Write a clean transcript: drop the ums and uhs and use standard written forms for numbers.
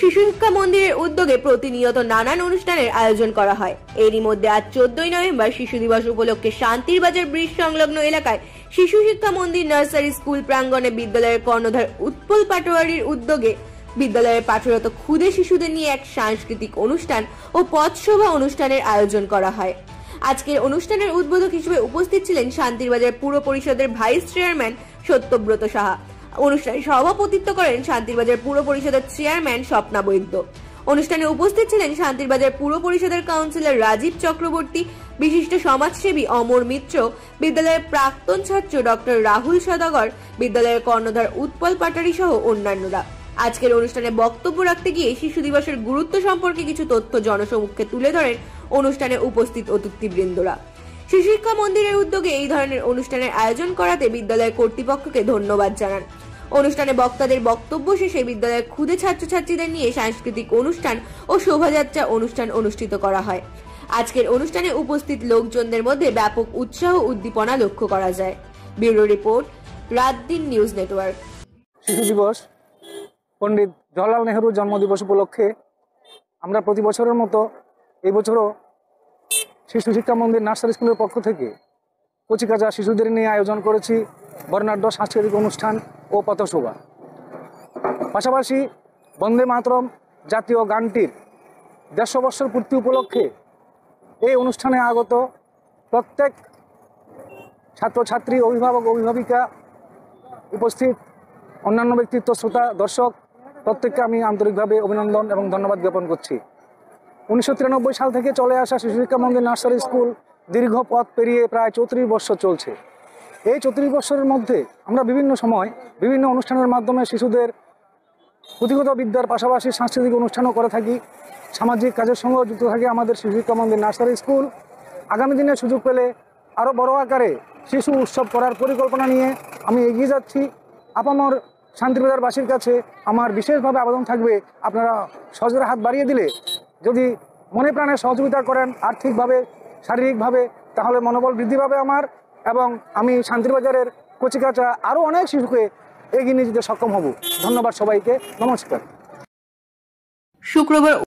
শিশু শিক্ষা মন্দিরের উদ্যোগে প্রতিনিয়ত নানান অনুষ্ঠানের আয়োজন করা হয়। এরই মধ্যে আজ 14ই নভেম্বর শিশু দিবস উপলক্ষে শান্তির বাজার ব্রিজ সংলগ্ন এলাকায় শিশু শিক্ষা মন্দির নার্সারি স্কুল প্রাঙ্গণে বিদ্যালয়ের কর্ণধার উৎপল পাটোয়ারির উদ্যোগে বিদ্যালয়ের পাঠরত ক্ষুদে শিশুদের নিয়ে এক সাংস্কৃতিক অনুষ্ঠান ও পথশোভা অনুষ্ঠানের আয়োজন করা হয়। আজকের অনুষ্ঠানের উদ্বোধক হিসেবে উপস্থিত ছিলেন শান্তিরবাজার পুর পরিষদের ভাইস চেয়ারম্যান সত্যব্রত সাহা। অনুষ্ঠানে সভাপতিত্ব করেন শান্তিরবাজার পুর পরিষদের চেয়ারম্যান স্বপ্না বৈদ্য। অনুষ্ঠানে উপস্থিত ছিলেন শান্তিরবাজার পুর পরিষদের কাউন্সিলর রাজীব চক্রবর্তী, বিশিষ্ট সমাজসেবী অমর মিত্র, বিদ্যালয়ের প্রাক্তন ছাত্র ডক্টর রাহুল সদাগর, বিদ্যালয়ের কর্ণধার উৎপল পাটারি সহ অন্যান্যরা। আজকের অনুষ্ঠানে বক্তব্য রাখতে গিয়ে শিশু দিবসের গুরুত্ব সম্পর্কে কিছু তথ্য জনসমক্ষে তুলে ধরেন অনুষ্ঠানে উপস্থিত অতিথিবৃন্দরা। শিশু শিক্ষা মন্দিরের উদ্যোগে এই ধরনের অনুষ্ঠানের আয়োজন করাতে বিদ্যালয়ের কর্তৃপক্ষকে ধন্যবাদ জানান। অনুষ্ঠানে বক্তাদের বক্তব্য শেষে বিদ্যালয়ের ক্ষুদে ছাত্রছাত্রীদের নিয়ে সাংস্কৃতিক অনুষ্ঠান ও শোভাযাত্রা অনুষ্ঠান অনুষ্ঠিত করা হয়। আজকের অনুষ্ঠানে উপস্থিত লোকজনদের মধ্যে ব্যাপক উৎসাহ উদ্দীপনা লক্ষ্য করা যায়। ব্যুরো রিপোর্ট, রাত-দিন নিউজ নেটওয়ার্ক। শিশু দিবস পণ্ডিত জওহরলাল নেহরুর জন্মদিবস উপলক্ষে আমরা প্রতি বছরের মতো এই বছরও শিশু শিক্ষা মন্দির নার্সারি স্কুলের পক্ষ থেকে কচিকাঁচা শিশুদের নিয়ে আয়োজন করেছি বর্ণাঢ্য সাংস্কৃতিক অনুষ্ঠান ও পথশোভা। পাশাপাশি বন্দে মাতরম জাতীয় গানটির 150 বর্ষের পূর্তি উপলক্ষে এই অনুষ্ঠানে আগত প্রত্যেক ছাত্রছাত্রী, অভিভাবক, অভিভাবিকা, উপস্থিত অন্যান্য ব্যক্তিত্ব, শ্রোতা, দর্শক প্রত্যেককে আমি আন্তরিকভাবে অভিনন্দন এবং ধন্যবাদ জ্ঞাপন করছি। 1993 সাল থেকে চলে আসা শিশু শিক্ষা মন্দির নার্সারি স্কুল দীর্ঘ পথ পেরিয়ে প্রায় 34 বছর চলছে। এই 34 বছরের মধ্যে আমরা বিভিন্ন সময় বিভিন্ন অনুষ্ঠানের মাধ্যমে শিশুদের পুঁথিগত বিদ্যার পাশাপাশি সাংস্কৃতিক অনুষ্ঠানও করে থাকি। সামাজিক কাজের সঙ্গেও যুক্ত থাকে আমাদের শিশু শিক্ষা মন্দির নার্সারি স্কুল। আগামী দিনে সুযোগ পেলে আরও বড় আকারে শিশু উৎসব করার পরিকল্পনা নিয়ে আমি এগিয়ে যাচ্ছি। আপামর শান্তিবাজারবাসীর কাছে আমার বিশেষভাবে আবেদন থাকবে, আপনারা সহজের হাত বাড়িয়ে দিলে, যদি মনে প্রাণে সহযোগিতা করেন আর্থিকভাবে, শারীরিকভাবে, তাহলে মনোবল বৃদ্ধি পাবে আমার, এবং আমি শান্তিবাজারের কচিকাঁচা আরও অনেক শিশুকে এগিয়ে নিয়ে যেতে সক্ষম হব। ধন্যবাদ সবাইকে, নমস্কার। শুক্রবার